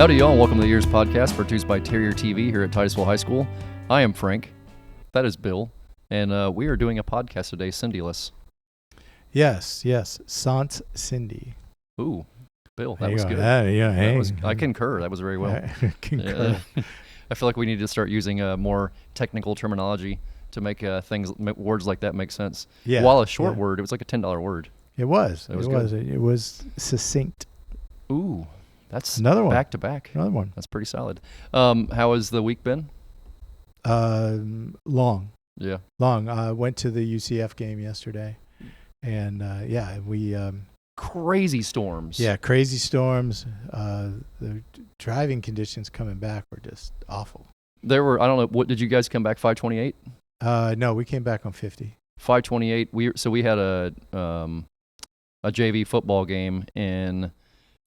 Howdy, y'all, and welcome to the EEARSS Podcast, produced by Terrier TV here at Titusville High School. I am Frank. That is Bill. And we are doing a podcast today, Cindyless. Yes. Sant Cindy. Ooh, Bill, that was good. I concur. That was very well. Concur. I feel like we need to start using more technical terminology to make words like that make sense. Yeah. While a short word, it was like a $10 word. It was. Good. It was succinct. Ooh, that's another one. Back to back. Another one. That's pretty solid. How has the week been? Long. Yeah. Long. I went to the UCF game yesterday, and we. Crazy storms. Yeah, crazy storms. The driving conditions coming back were just awful. There were, I don't know, what did you guys come back 528? No, we came back on 50. 528. We had a JV football game in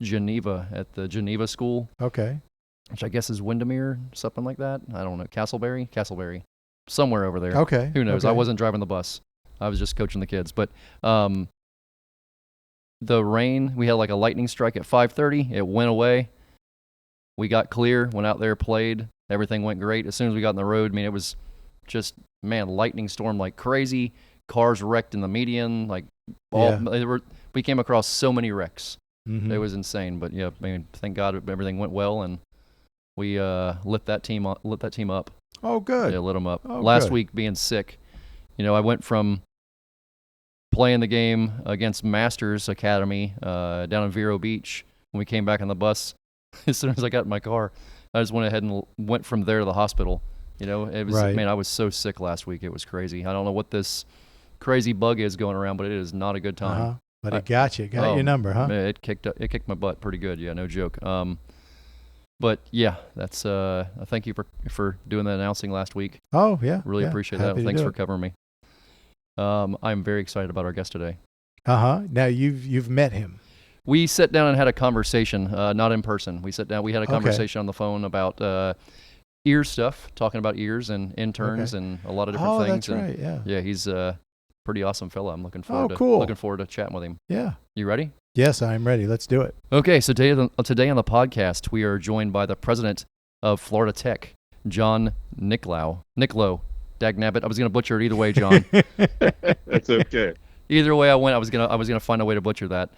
Geneva at the Geneva School. Okay. Which I guess is Windermere, something like that. I don't know. Castleberry. Somewhere over there. Okay. Who knows? Okay. I wasn't driving the bus. I was just coaching the kids. But the rain, we had like a lightning strike at 5:30. It went away. We got clear, went out there, played. Everything went great. As soon as we got on the road, I mean, it was just, lightning storm like crazy. Cars wrecked in the median. We came across so many wrecks. Mm-hmm. It was insane. But yeah, I mean, thank God everything went well, and we lit that team up. Oh, good. Yeah, lit them up. Oh, Last good. week being sick, I went from playing the game against Masters Academy down in Vero Beach. When we came back on the bus, as soon as I got in my car, I just went ahead and went from there to the hospital. It was, right. Man, I was so sick last week. It was crazy. I don't know what this crazy bug is going around, but it is not a good time. Uh-huh. But it got you. Got your number, huh? Man, it kicked my butt pretty good. Yeah, no joke. But yeah, that's thank you for doing the announcing last week. Oh yeah. Really appreciate that. Thanks for covering me. I'm very excited about our guest today. Now you've met him. We sat down and had a conversation, not in person. We sat down. We had a conversation on the phone about ear stuff, talking about ears and interns and a lot of different things. Oh, that's right. Yeah, he's a pretty awesome fella. I'm looking forward to chatting with him. Yeah. You ready? Yes, I'm ready. Let's do it. Okay, so today on the podcast, we are joined by the president of Florida Tech, John Nicklow. Dagnabbit. I was going to butcher it either way, John. That's okay. Either way I went, I was gonna find a way to butcher that.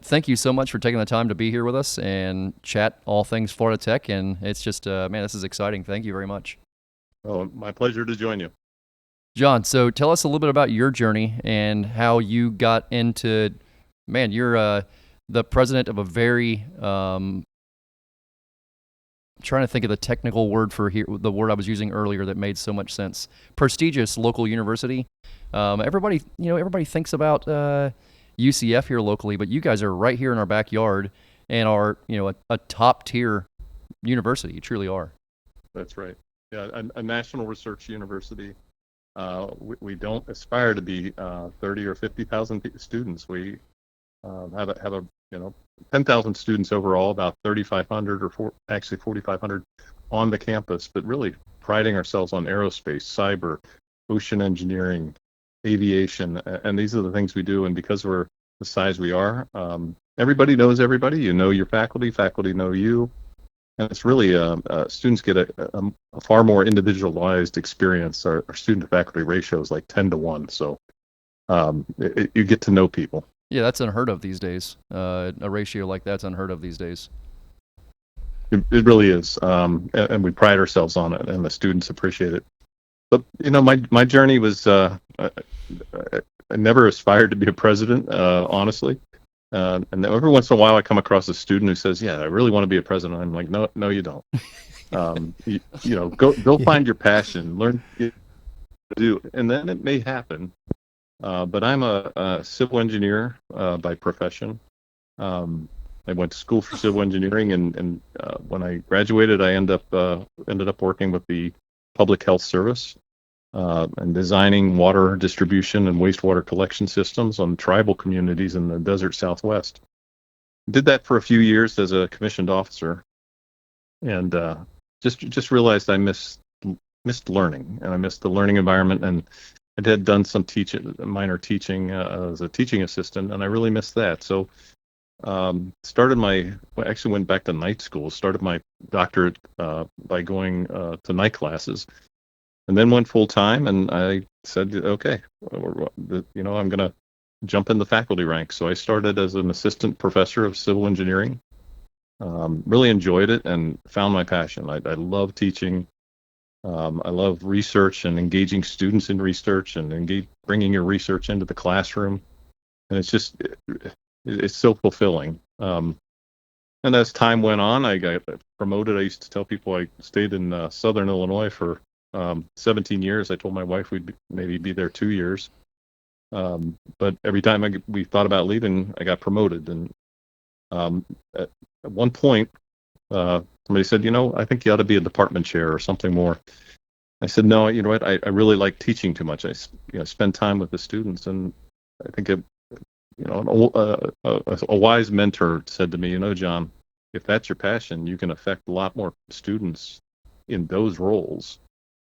Thank you so much for taking the time to be here with us and chat all things Florida Tech. And it's just, man, this is exciting. Thank you very much. Oh, my pleasure to join you. John, so tell us a little bit about your journey and how you got into, man, you're the president of a very, trying to think of the technical word for here, the word I was using earlier that made so much sense. Prestigious local university. Everybody thinks about UCF here locally, but you guys are right here in our backyard and are, a top tier university. You truly are. That's right. Yeah, a national research university. We don't aspire to be 30 or 50,000 students. We have a 10,000 students overall, about 3,500 or actually 4,500 on the campus, but really priding ourselves on aerospace, cyber, ocean engineering, aviation, and these are the things we do. And because we're the size we are, everybody knows everybody. You know your faculty know you, and it's really students get a far more individualized experience. Our student-to-faculty ratio is like 10 to 1, so you get to know people. Yeah, that's unheard of these days. A ratio like that's unheard of these days. It really is, and we pride ourselves on it, and the students appreciate it. But my journey was I never aspired to be a president, honestly. And every once in a while, I come across a student who says, "Yeah, I really want to be a president." I'm like, "No, you don't. Go find your passion, learn to do, and then it may happen." But I'm a civil engineer by profession. I went to school for civil engineering, and when I graduated, I ended up working with the Public Health Service and designing water distribution and wastewater collection systems on tribal communities in the desert Southwest. Did that for a few years as a commissioned officer, and just realized I missed learning, and I missed the learning environment, and I had done some minor teaching as a teaching assistant, and I really missed that. So Actually went back to night school, started my doctorate by going to night classes, and then went full time. And I said, okay, I'm going to jump in the faculty ranks. So I started as an assistant professor of civil engineering. Really enjoyed it and found my passion. I love teaching. I love research and engaging students in research and bringing your research into the classroom. And it's so fulfilling. And as time went on, I got promoted. I used to tell people I stayed in Southern Illinois for 17 years. I told my wife we'd maybe be there 2 years. But every time we thought about leaving, I got promoted. And at one point, somebody said, I think you ought to be a department chair or something more. I said, no, you know what? I really like teaching too much. I spend time with the students, and I think a wise mentor said to me, John, if that's your passion, you can affect a lot more students in those roles,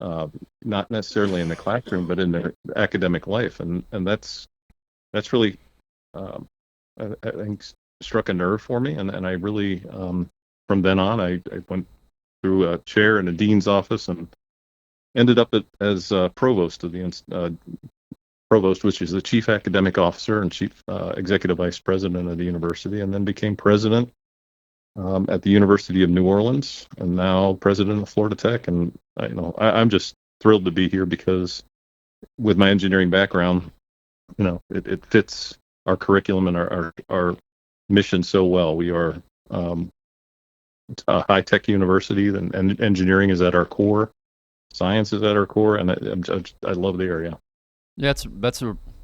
not necessarily in the classroom, but in their academic life, and that's really, I think, struck a nerve for me, and I really, from then on, I went through a chair in a dean's office and ended up as provost of the provost, which is the chief academic officer and chief executive vice president of the university, and then became president at the University of New Orleans, and now president of Florida Tech. And I'm just thrilled to be here because with my engineering background, it fits our curriculum and our mission so well. We are a high-tech university, and engineering is at our core, science is at our core, and I love the area. Yeah,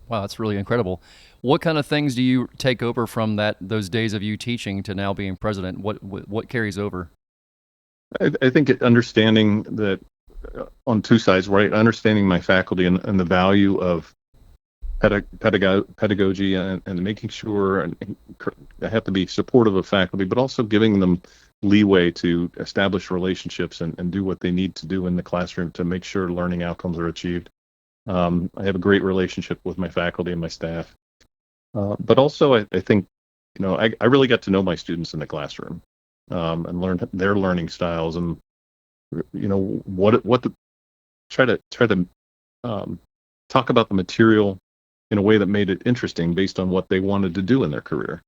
wow, that's really incredible. What kind of things do you take over from those days of you teaching to now being president? What carries over? I think understanding that on two sides, right? Understanding my faculty and the value of pedagogy and making sure, and I have to be supportive of faculty, but also giving them leeway to establish relationships and do what they need to do in the classroom to make sure learning outcomes are achieved. I have a great relationship with my faculty and my staff. But also, I think, I really got to know my students in the classroom and learn their learning styles, and try to talk about the material in a way that made it interesting based on what they wanted to do in their career.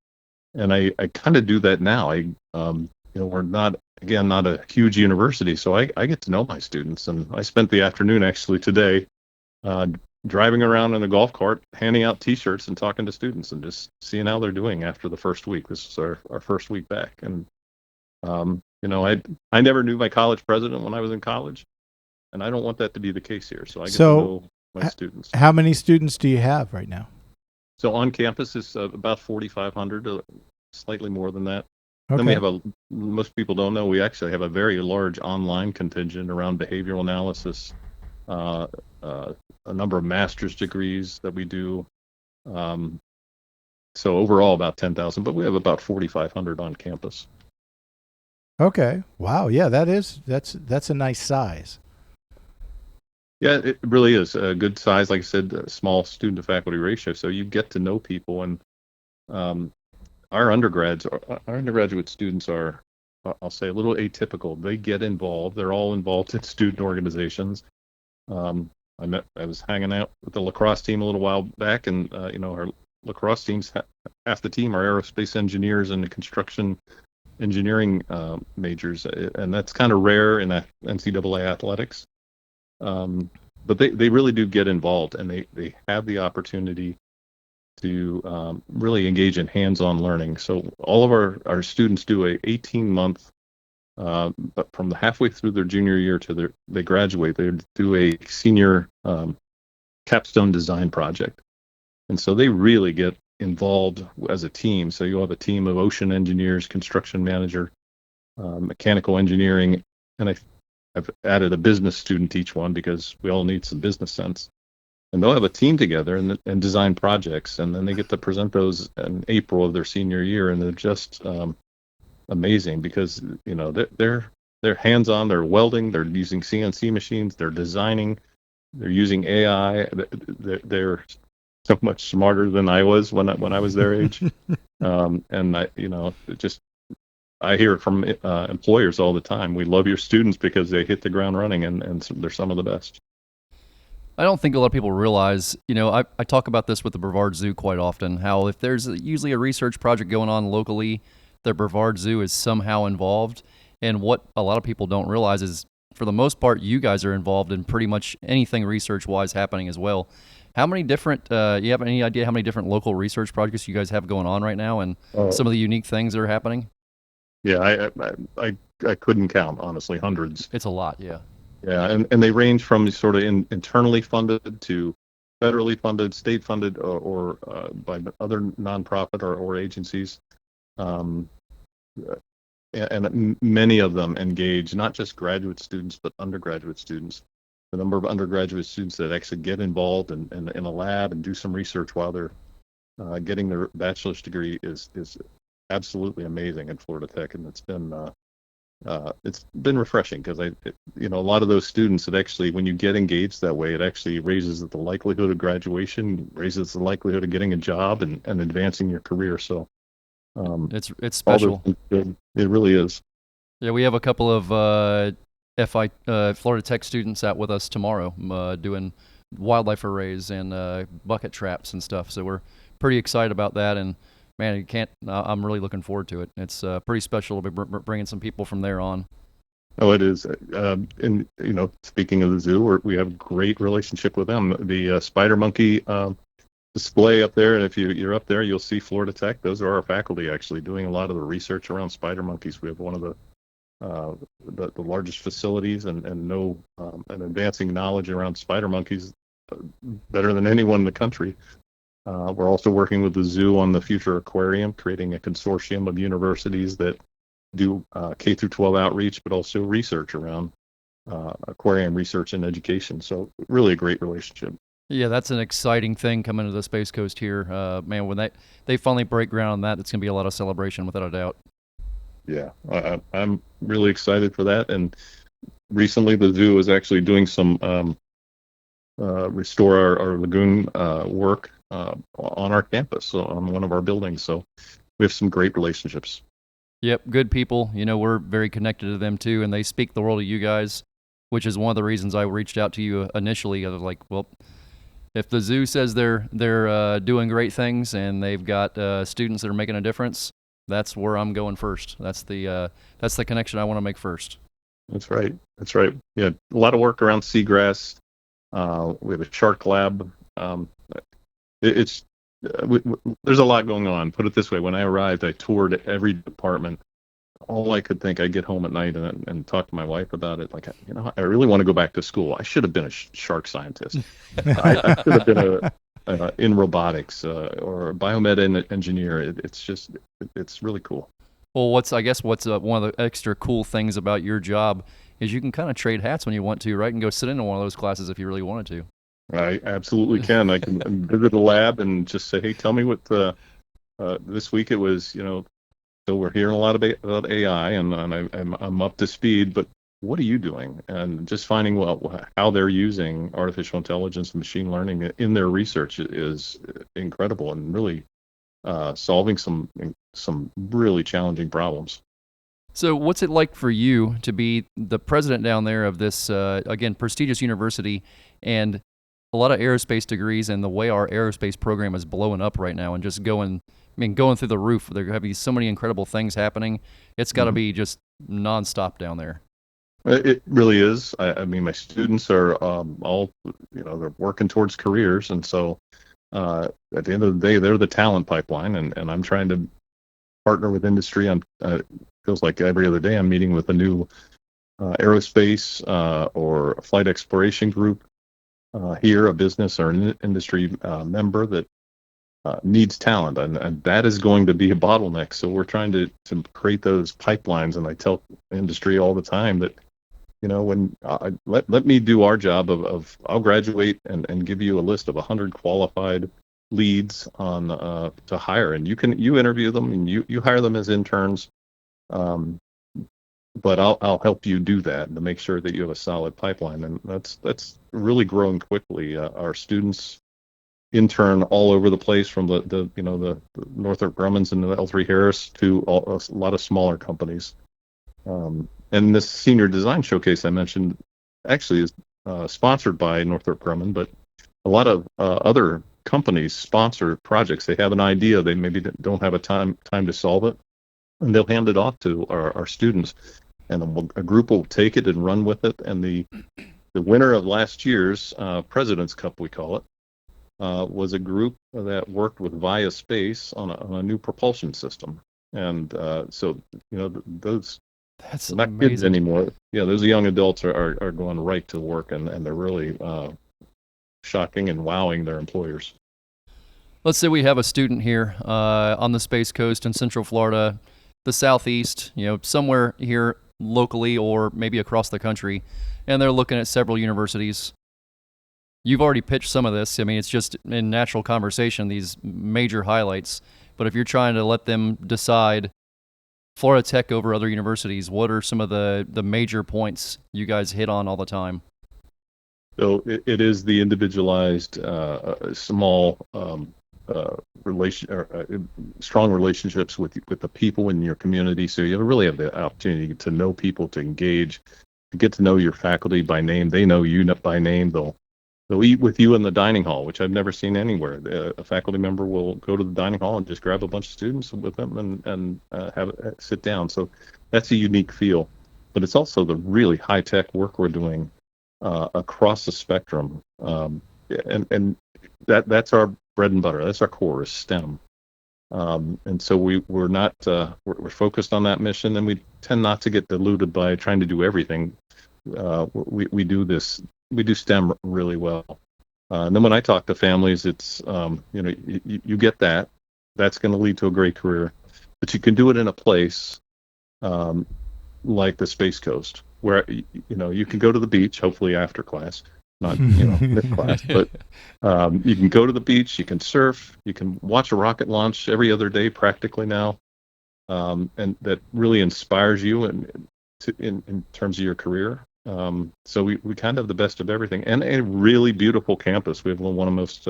And I kind of do that now. We're not a huge university, so I get to know my students, and I spent the afternoon actually today driving around in a golf cart, handing out T-shirts and talking to students and just seeing how they're doing after the first week. This is our first week back. And, I never knew my college president when I was in college, and I don't want that to be the case here. So I get to know my students. How many students do you have right now? So on campus is about 4,500, slightly more than that. Okay. Then we have most people don't know, we actually have a very large online contingent around behavioral analysis, a number of master's degrees that we do. So overall about 10,000, but we have about 4,500 on campus. Okay. Wow. Yeah, that's a nice size. Yeah, it really is a good size. Like I said, a small student to faculty ratio. So you get to know people, and our undergraduate students are, I'll say, a little atypical. They get involved. They're all involved in student organizations. I was hanging out with the lacrosse team a little while back, and our lacrosse teams, half the team are aerospace engineers and construction engineering majors, and that's kind of rare in NCAA athletics. But they really do get involved, and they have the opportunity to really engage in hands-on learning. So all of our students do a 18-month, but from the halfway through their junior year to they graduate, they do a senior capstone design project. And so they really get involved as a team. So you'll have a team of ocean engineers, construction manager, mechanical engineering, and I've added a business student to each one because we all need some business sense. And they'll have a team together and design projects, and then they get to present those in April of their senior year, and they're just amazing because they're hands-on, they're welding, they're using CNC machines, they're designing, they're using AI, they're so much smarter than I was when I was their age. And I hear it from employers all the time. We love your students because they hit the ground running, and they're some of the best. I don't think a lot of people realize, I talk about this with the Brevard Zoo quite often, how if there's usually a research project going on locally, the Brevard Zoo is somehow involved. And what a lot of people don't realize is, for the most part, you guys are involved in pretty much anything research-wise happening as well. How many different, you have any idea how many different local research projects you guys have going on right now, and some of the unique things that are happening? Yeah, I couldn't count, honestly, hundreds. It's a lot, yeah. Yeah, and they range from sort of internally funded to federally funded, state funded, or by other nonprofit or agencies. And many of them engage not just graduate students, but undergraduate students. The number of undergraduate students that actually get involved in a lab and do some research while they're getting their bachelor's degree is absolutely amazing at Florida Tech, and it's been refreshing because a lot of those students, that actually, when you get engaged that way, it actually raises the likelihood of graduation, raises the likelihood of getting a job and advancing your career. So it's special. It really is. Yeah, we have a couple of Florida Tech students out with us tomorrow doing wildlife arrays and bucket traps and stuff. So we're pretty excited about that. And man, I'm really looking forward to it. It's pretty special to be bringing some people from there on. Oh, it is. And speaking of the zoo, we have a great relationship with them. The spider monkey display up there, and if you're up there, you'll see Florida Tech. Those are our faculty actually doing a lot of the research around spider monkeys. We have one of the largest facilities and advancing knowledge around spider monkeys better than anyone in the country. We're also working with the zoo on the future aquarium, creating a consortium of universities that do K through 12 outreach, but also research around aquarium research and education. So really a great relationship. Yeah, that's an exciting thing coming to the Space Coast here. Man, when they finally break ground on that, it's going to be a lot of celebration, without a doubt. Yeah, I'm really excited for that. And recently the zoo is actually doing some restore our lagoon work on our campus, so on one of our buildings. So we have some great relationships. Yep, good people. We're very connected to them too, and they speak the world of you guys, which is one of the reasons I reached out to you initially. I was like, well, if the zoo says they're doing great things and they've got students that are making a difference, that's where I'm going first. That's the connection I want to make first. That's right. Yeah, a lot of work around seagrass. We have a shark lab. There's a lot going on. Put it this way: when I arrived, I toured every department. All I could think, I'd get home at night and talk to my wife about it. Like, I really want to go back to school. I should have been a shark scientist. I should have been in robotics or a biomed engineer. It's really cool. Well, what's one of the extra cool things about your job is you can kind of trade hats when you want to, right? And go sit in one of those classes if you really wanted to. I absolutely can. I can visit a lab and just say, hey, tell me what this week it was, So we're hearing a lot about AI, and I'm up to speed. But what are you doing? And just finding how they're using artificial intelligence and machine learning in their research is incredible, and really solving some really challenging problems. So, what's it like for you to be the president down there of this again prestigious university, and a lot of aerospace degrees, and the way our aerospace program is blowing up right now and just going through the roof? There have so many incredible things happening. It's got to be just nonstop down there. It really is. I mean, my students are all, they're working towards careers. And so at the end of the day, they're the talent pipeline. And I'm trying to partner with industry on, feels like every other day I'm meeting with a new aerospace or a flight exploration group here, a business or an industry member that needs talent, and that is going to be a bottleneck. So we're trying to create those pipelines, and I tell industry all the time that, when let me do our job of I'll graduate and give you a list of 100 qualified leads on to hire, and you interview them and you hire them as interns, but I'll help you do that to make sure that you have a solid pipeline, and that's really growing quickly. Our students intern all over the place, from the Northrop Grumman's and the L3 Harris to a lot of smaller companies. And this senior design showcase I mentioned actually is sponsored by Northrop Grumman, but a lot of other companies sponsor projects. They have an idea, they maybe don't have a time to solve it, and they'll hand it off to our students, and a group will take it and run with it. And the winner of last year's President's Cup, we call it, was a group that worked with Via Space on a new propulsion system. And so, those That's not amazing. kids anymore. Yeah, those young adults are going right to work, and they're really shocking and wowing their employers. Let's say we have a student here on the Space Coast in Central Florida, the Southeast, somewhere here locally or maybe across the country, and they're looking at several universities. You've already pitched some of this. I mean, it's just in natural conversation, these major highlights. But if you're trying to let them decide Florida Tech over other universities, what are some of the major points you guys hit on all the time? So it is the individualized, small strong relationships with the people in your community. So you really have the opportunity to know people, to engage, to get to know your faculty by name. They know you by name. They'll eat with you in the dining hall, which I've never seen anywhere. A faculty member will go to the dining hall and just grab a bunch of students with them and have sit down. So that's a unique feel. But it's also the really high-tech work we're doing across the spectrum. And that's our bread and butter. That's our core, is STEM. And so we're not we're focused on that mission, and we tend not to get diluted by trying to do everything. We do STEM really well. And then when I talk to families, it's you get that. That's going to lead to a great career, but you can do it in a place like the Space Coast, where you can go to the beach, hopefully after class, not mid class, but you can go to the beach, you can surf, you can watch a rocket launch every other day practically now, and that really inspires you in terms of your career. So we kind of have the best of everything, and a really beautiful campus. We have one of the most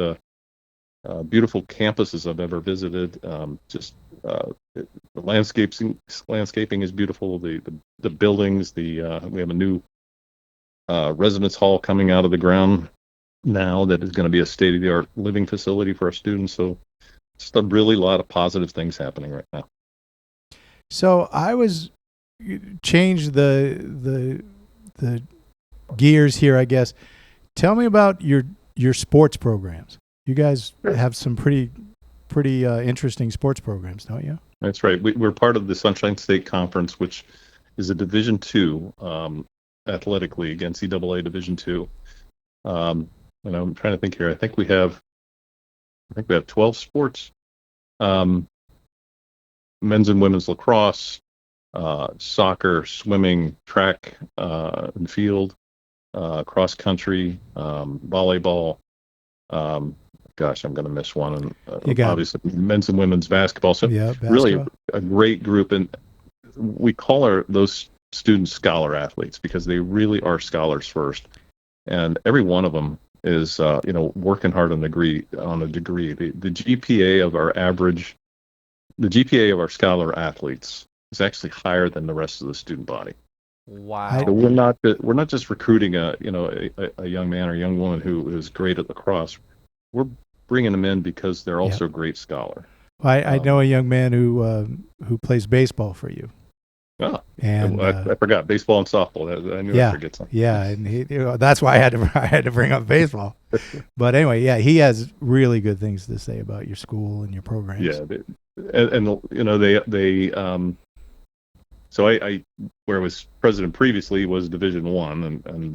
beautiful campuses I've ever visited. The landscaping is beautiful. The buildings. We have a new residence hall coming out of the ground now that is going to be a state-of-the-art living facility for our students. So just a really lot of positive things happening right now. So I was change the gears here, I guess. Tell me about your sports programs. You guys have some pretty interesting sports programs, don't you? That's right. We're part of the Sunshine State Conference, which is a Division II athletic league, NCAA Division II. And I'm trying to think here. I think we have 12 sports. Men's and women's lacrosse, soccer, swimming, track and field, cross country, volleyball. Gosh, I'm going to miss one. And obviously, men's and women's basketball. So really a great group. And we call those students scholar athletes because they really are scholars first. And every one of them is, working hard on a degree. The GPA of our scholar athletes is actually higher than the rest of the student body. Wow. So we're not just recruiting a young man or young woman who is great at lacrosse. We're bringing them in because they're also a great scholar. I know a young man who plays baseball for you. Oh, and I forgot baseball and softball. I knew I'd forget something. Yeah, and that's why I had to bring up baseball. But anyway, he has really good things to say about your school and your programs. Yeah, they so I where I was president previously was Division I, and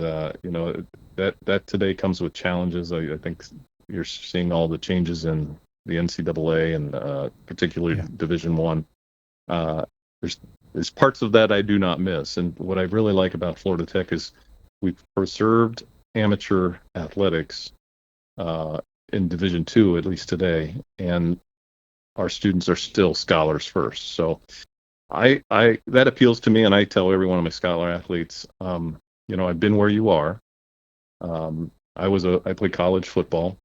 that today comes with challenges. I think you're seeing all the changes in the NCAA and particularly Division I. There's parts of that I do not miss, and what I really like about Florida Tech is we've preserved amateur athletics in Division II, at least today, and our students are still scholars first. So I that appeals to me, and I tell every one of my scholar athletes, I've been where you are. I played college football.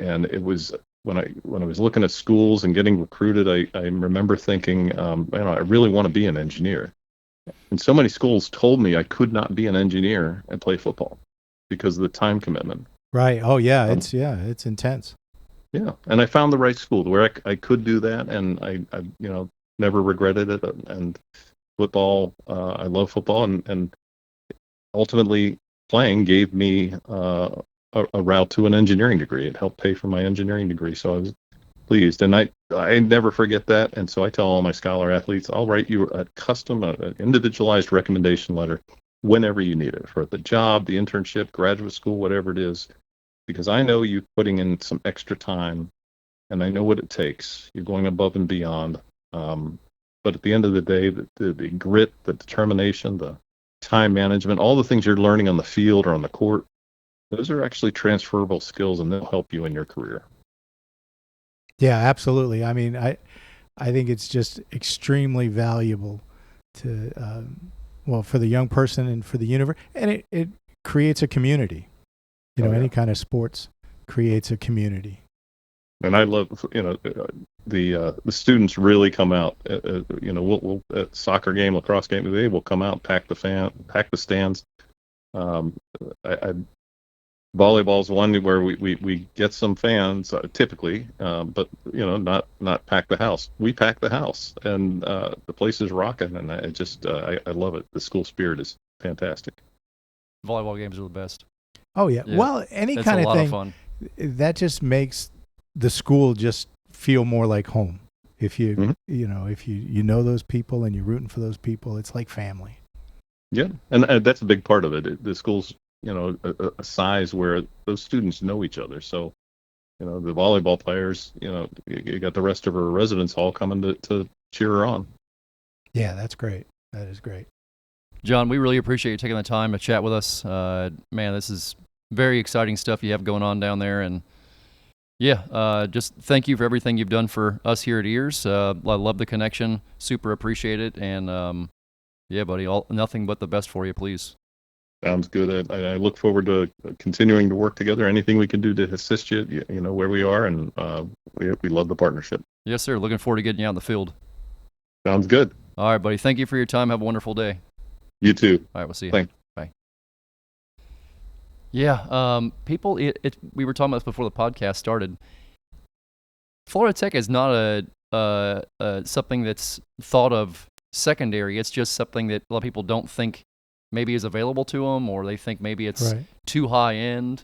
And it was when I was looking at schools and getting recruited, I remember thinking, I really want to be an engineer. And so many schools told me I could not be an engineer and play football because of the time commitment. Right. Oh yeah, it's intense. Yeah, and I found the right school where I could do that, and I never regretted it. And football, I love football, and ultimately playing gave me a route to an engineering degree. It helped pay for my engineering degree, so I was pleased. And I never forget that. And so I tell all my scholar athletes, I'll write you a custom, an individualized recommendation letter whenever you need it, for the job, the internship, graduate school, whatever it is, because I know you're putting in some extra time, and I know what it takes. You're going above and beyond. But at the end of the day, the grit, the determination, the time management, all the things you're learning on the field or on the court, those are actually transferable skills, and they'll help you in your career. Yeah, absolutely. I mean, I think it's just extremely valuable to, for the young person and for the universe, and it creates a community. Any kind of sports creates a community. And I love, the students really come out. We'll at soccer game, lacrosse game, they will come out, pack the stands. Volleyball's one where we get some fans typically, but not pack the house. We pack the house, and the place is rocking, and I love it. The school spirit is fantastic. Volleyball games are the best. Oh yeah. Well, any kind of thing of fun. That just makes the school just feel more like home. If you if you know those people and you're rooting for those people, it's like family. Yeah, and that's a big part of it. The school's a size where those students know each other. So the volleyball players, you got the rest of her residence hall coming to cheer her on. Yeah, that's great. That is great. John, we really appreciate you taking the time to chat with us. Man, this is very exciting stuff you have going on down there. And just thank you for everything you've done for us here at EEARSS. I love the connection. Super appreciate it. And buddy, nothing but the best for you, please. Sounds good. I look forward to continuing to work together. Anything we can do to assist you, where we are, and we love the partnership. Yes, sir. Looking forward to getting you out in the field. Sounds good. All right, buddy. Thank you for your time. Have a wonderful day. You too. All right, we'll see you. Thanks. Bye. Yeah, people, we were talking about this before the podcast started. Florida Tech is not something that's thought of secondary. It's just something that a lot of people don't think maybe is available to them, or they think maybe it's too high end.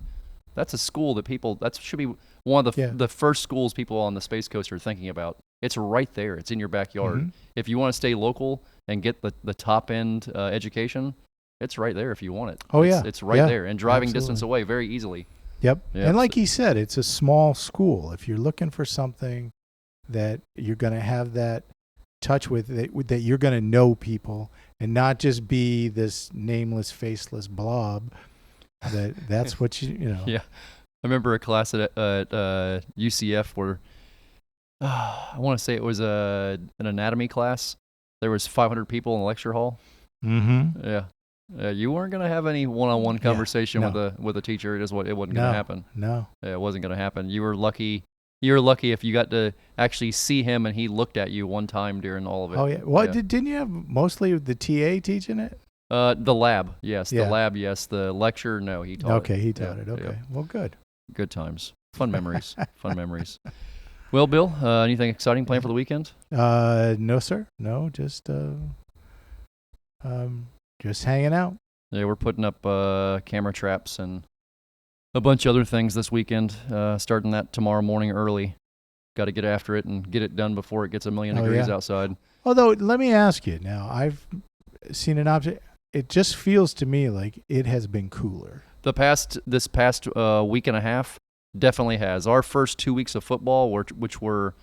That's a school that should be one of the first schools people on the Space Coast are thinking about. It's right there. It's in your backyard. Mm-hmm. If you want to stay local and get the top end education, it's right there if you want it. Oh, it's right there, and driving distance away very easily. Yep. And like he said, it's a small school. If you're looking for something that you're going to have that touch with, that you're going to know people and not just be this nameless, faceless blob, that's what you know. Yeah. I remember a class at UCF where I want to say it was an anatomy class. There was 500 people in the lecture hall. Mm-hmm. Yeah. You weren't going to have any one-on-one conversation with a teacher. It wasn't going to happen. No. It wasn't going to happen. You were lucky. You were lucky if you got to actually see him and he looked at you one time during all of it. Oh yeah. Well, didn't you have mostly the TA teaching it? The lab, yes. The lab, yes. The lecture, no. He taught it. Okay, he taught it. Okay. Yeah. Well, good. Good times. Fun memories. Fun memories. Well, Bill, anything exciting planned for the weekend? No, sir. No, just hanging out. Yeah, we're putting up camera traps and a bunch of other things this weekend, starting that tomorrow morning early. Got to get after it and get it done before it gets a million degrees outside. Although, let me ask you now, I've seen an object. It just feels to me like it has been cooler. This past week and a half definitely has. Our first 2 weeks of football, which were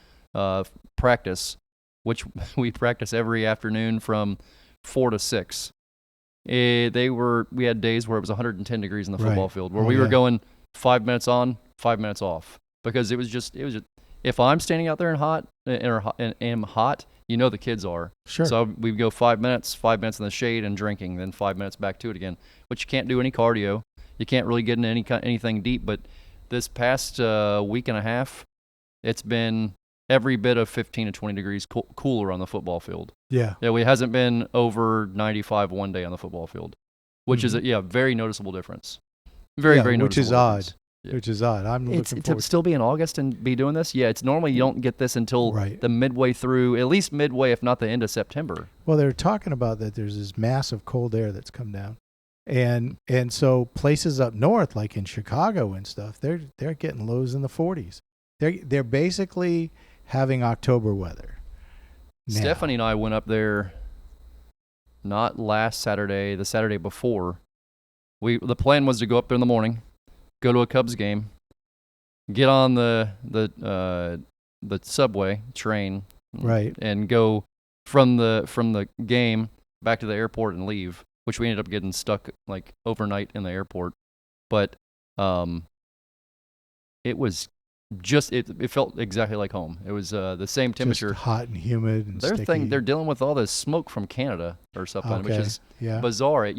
practice, which we practice every afternoon from 4 to 6. We had days where it was 110 degrees in the football field, where we were going 5 minutes on, 5 minutes off, because it was just if I'm standing out there and am hot, the kids are. Sure. So we go 5 minutes in the shade and drinking, then 5 minutes back to it again. But you can't do any cardio. You can't really get into anything deep. But This past week and a half, it's been every bit of 15 to 20 degrees cooler on the football field. Yeah. Yeah, it hasn't been over 95 one day on the football field, which is Mhm. a very noticeable difference. Very noticeable. Which is odd. difference. Yeah. Which is odd. I'm It's looking to forward. still be in August and be doing this. Yeah, it's normally you don't get this until Right. the midway through, at least midway, if not the end of September. Well, they're talking about that there's this massive cold air that's come down. And so places up north, like in Chicago and stuff, they're getting lows in the 40s. They're basically having October weather. now. Stephanie and I went up there not last Saturday, the Saturday before. The plan was to go up there in the morning, go to a Cubs game, get on the subway train, Right. and go from the game back to the airport and leave, which we ended up getting stuck like overnight in the airport. But it was just it felt exactly like home. It was the same temperature. Just hot and humid and sticky. They're dealing with all this smoke from Canada or something, which is yeah. bizarre.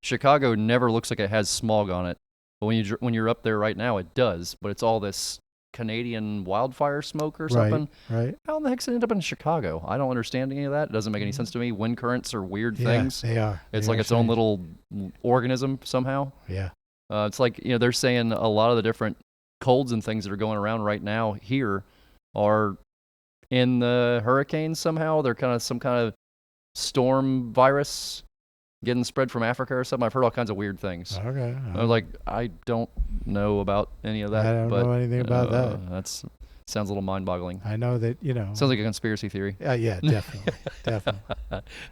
Chicago never looks like it has smog on it, but when you're up there right now, it does. But it's all this Canadian wildfire smoke or something. Right. How in the heck's it end up in Chicago? I don't understand any of that. It doesn't make any sense to me. Wind currents are weird things. They are. It's They like are its own strange. little organism somehow. Yeah. It's like they're saying a lot of the different colds and things that are going around right now here are in the hurricanes somehow. They're some kind of storm virus getting spread from Africa or something. I've heard all kinds of weird things. Okay. I don't know about any of that. I don't know anything about that. That's sounds a little mind-boggling. I know that, Sounds like a conspiracy theory. Yeah, definitely. Definitely.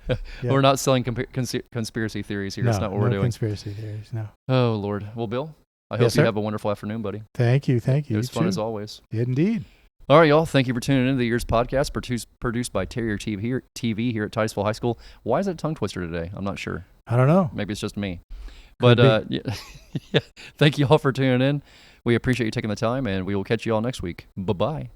Yeah. We're not selling conspiracy theories here. That's not what we're doing. Conspiracy theories, no. Oh, Lord. Well, Bill, I Yes, hope sir. you have a wonderful afternoon, buddy. Thank you. It was fun You as too. always. Indeed. All right, y'all. Thank you for tuning in to the EEARSS Podcast, produced by Terrier TV here at Titusville High School. Why is it a tongue twister today? I'm not sure. I don't know. Maybe it's just me. Could But yeah, thank you all for tuning in. We appreciate you taking the time, and we will catch you all next week. Bye-bye.